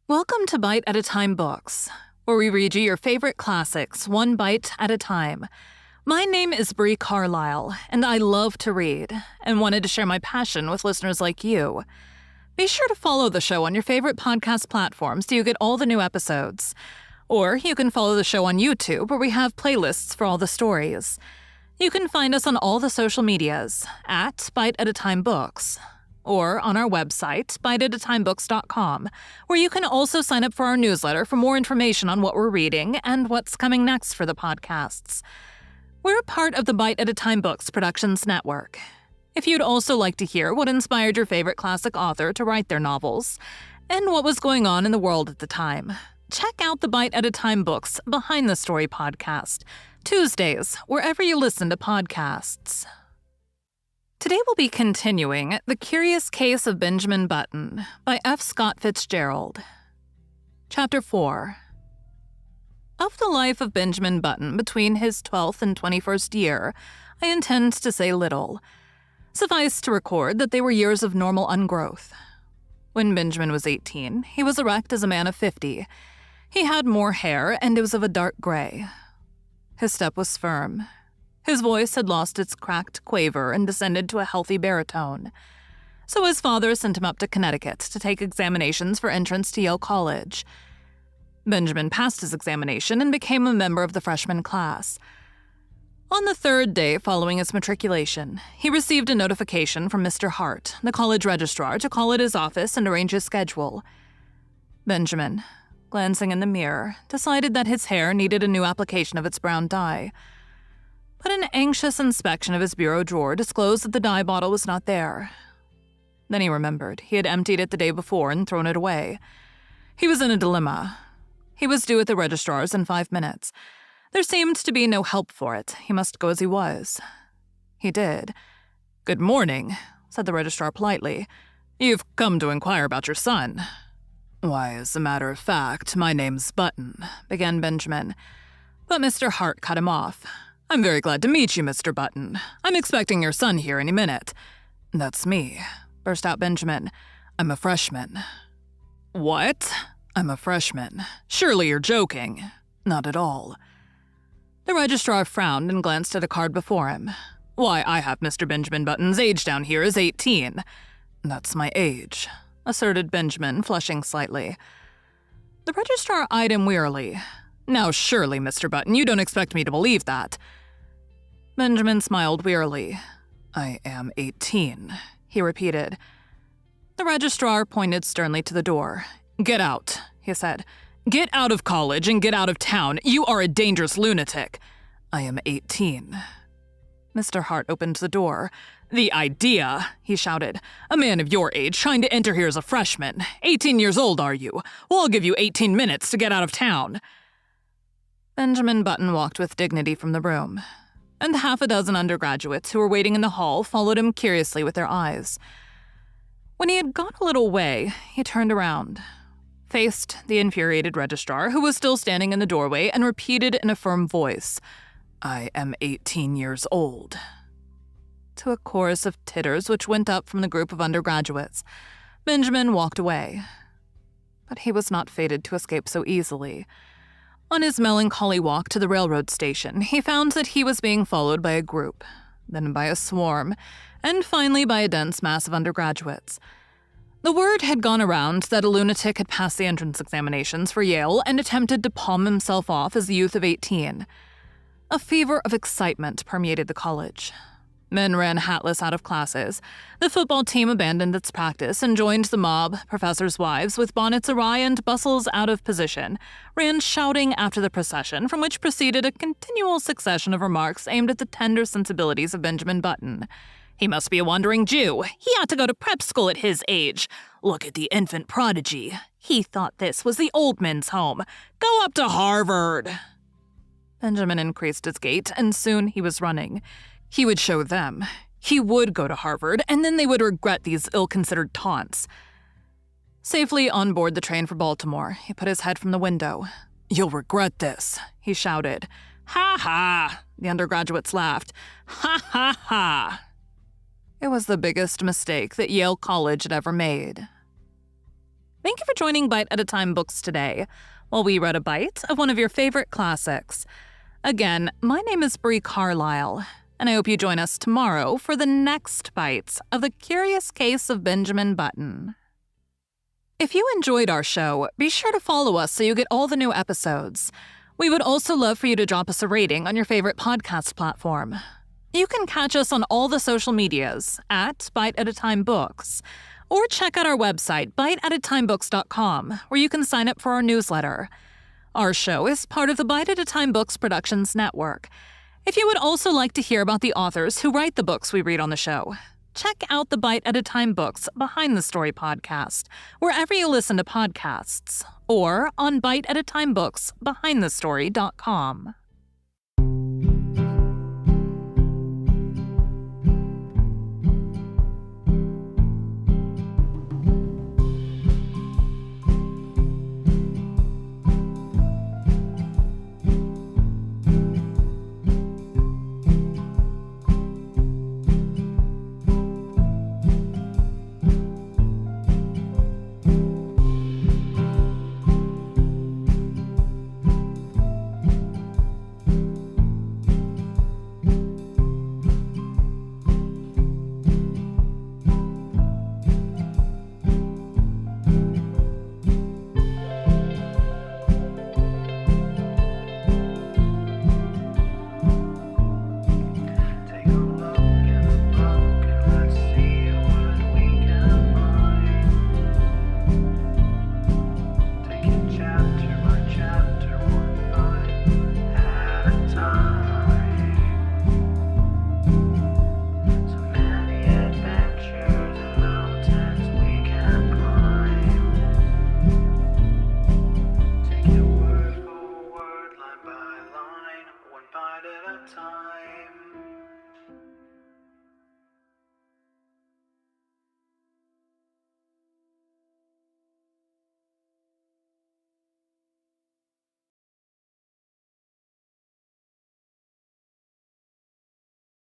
Welcome to Bite at a Time Books, where we read you your favorite classics one bite at a time. My name is Bree Carlile, and I love to read, and wanted to share my passion with listeners like you. Be sure to follow the show on your favorite podcast platforms so you get all the new episodes. Or you can follow the show on YouTube, where we have playlists for all the stories. You can find us on all the social medias at Bite at a Time Books, or on our website, biteatatimebooks.com, where you can also sign up for our newsletter for more information on what we're reading and what's coming next for the podcasts. We're a part of the Bite at a Time Books Productions Network. If you'd also like to hear what inspired your favorite classic author to write their novels, and what was going on in the world at the time, check out the Bite at a Time Books Behind the Story podcast, Tuesdays, wherever you listen to podcasts. Today we'll be continuing The Curious Case of Benjamin Button by F. Scott Fitzgerald. Chapter 4. Of the life of Benjamin Button between his 12th and 21st year, I intend to say little. Suffice to record that they were years of normal ungrowth. When Benjamin was 18, he was erect as a man of 50. He had more hair, and it was of a dark gray. His step was firm. His voice had lost its cracked quaver and descended to a healthy baritone. So his father sent him up to Connecticut to take examinations for entrance to Yale College. Benjamin passed his examination and became a member of the freshman class. On the third day following his matriculation, he received a notification from Mr. Hart, the college registrar, to call at his office and arrange his schedule. Benjamin, glancing in the mirror, decided that his hair needed a new application of its brown dye. But an anxious inspection of his bureau drawer disclosed that the dye bottle was not there. Then he remembered he had emptied it the day before and thrown it away. He was in a dilemma. He was due at the registrar's in 5 minutes. There seemed to be no help for it. He must go as he was. He did. "Good morning," said the registrar politely. "You've come to inquire about your son." "Why, as a matter of fact, my name's Button," began Benjamin. But Mr. Hart cut him off. "I'm very glad to meet you, Mr. Button. I'm expecting your son here any minute." "That's me," burst out Benjamin. "I'm a freshman." "What?" "I'm a freshman. Surely you're joking." "Not at all." The registrar frowned and glanced at a card before him. "Why, I have Mr. Benjamin Button's age down here as 18. "That's my age," asserted Benjamin, flushing slightly. The registrar eyed him wearily. "Now surely, Mr. Button, you don't expect me to believe that." Benjamin smiled wearily. "I am 18, he repeated. The registrar pointed sternly to the door. "Get out," he said. "Get out of college and get out of town. You are a dangerous lunatic." "I am 18. Mr. Hart opened the door. "The idea," he shouted. "A man of your age trying to enter here as a freshman. 18 years old, are you? Well, I'll give you 18 minutes to get out of town." Benjamin Button walked with dignity from the room, and half a dozen undergraduates who were waiting in the hall followed him curiously with their eyes. When he had gone a little way, he turned around, faced the infuriated registrar, who was still standing in the doorway, and repeated in a firm voice, "I am 18 years old." To a chorus of titters which went up from the group of undergraduates, Benjamin walked away. But he was not fated to escape so easily. On his melancholy walk to the railroad station, he found that he was being followed by a group, then by a swarm, and finally by a dense mass of undergraduates. The word had gone around that a lunatic had passed the entrance examinations for Yale and attempted to palm himself off as a youth of 18. A fever of excitement permeated the college. Men ran hatless out of classes. The football team abandoned its practice and joined the mob. Professors' wives, with bonnets awry and bustles out of position, ran shouting after the procession, from which proceeded a continual succession of remarks aimed at the tender sensibilities of Benjamin Button. "He must be a wandering Jew. He ought to go to prep school at his age. Look at the infant prodigy. He thought this was the old men's home. Go up to Harvard." Benjamin increased his gait, and soon he was running. He would show them. He would go to Harvard, and then they would regret these ill-considered taunts. Safely on board the train for Baltimore, he put his head from the window. "You'll regret this," he shouted. "Ha ha!" the undergraduates laughed. "Ha ha ha!" It was the biggest mistake that Yale College had ever made. Thank you for joining Bite at a Time Books today, while we read a bite of one of your favorite classics. Again, my name is Bree Carlile, and I hope you join us tomorrow for the next bite of The Curious Case of Benjamin Button. If you enjoyed our show, be sure to follow us so you get all the new episodes. We would also love for you to drop us a rating on your favorite podcast platform. You can catch us on all the social medias at Bite at a Time Books, or check out our website, biteatatimebooks.com, where you can sign up for our newsletter. Our show is part of the Bite at a Time Books Productions Network. If you would also like to hear about the authors who write the books we read on the show, check out the Bite at a Time Books Behind the Story podcast, wherever you listen to podcasts, or on biteatatimebooksbehindthestory.com.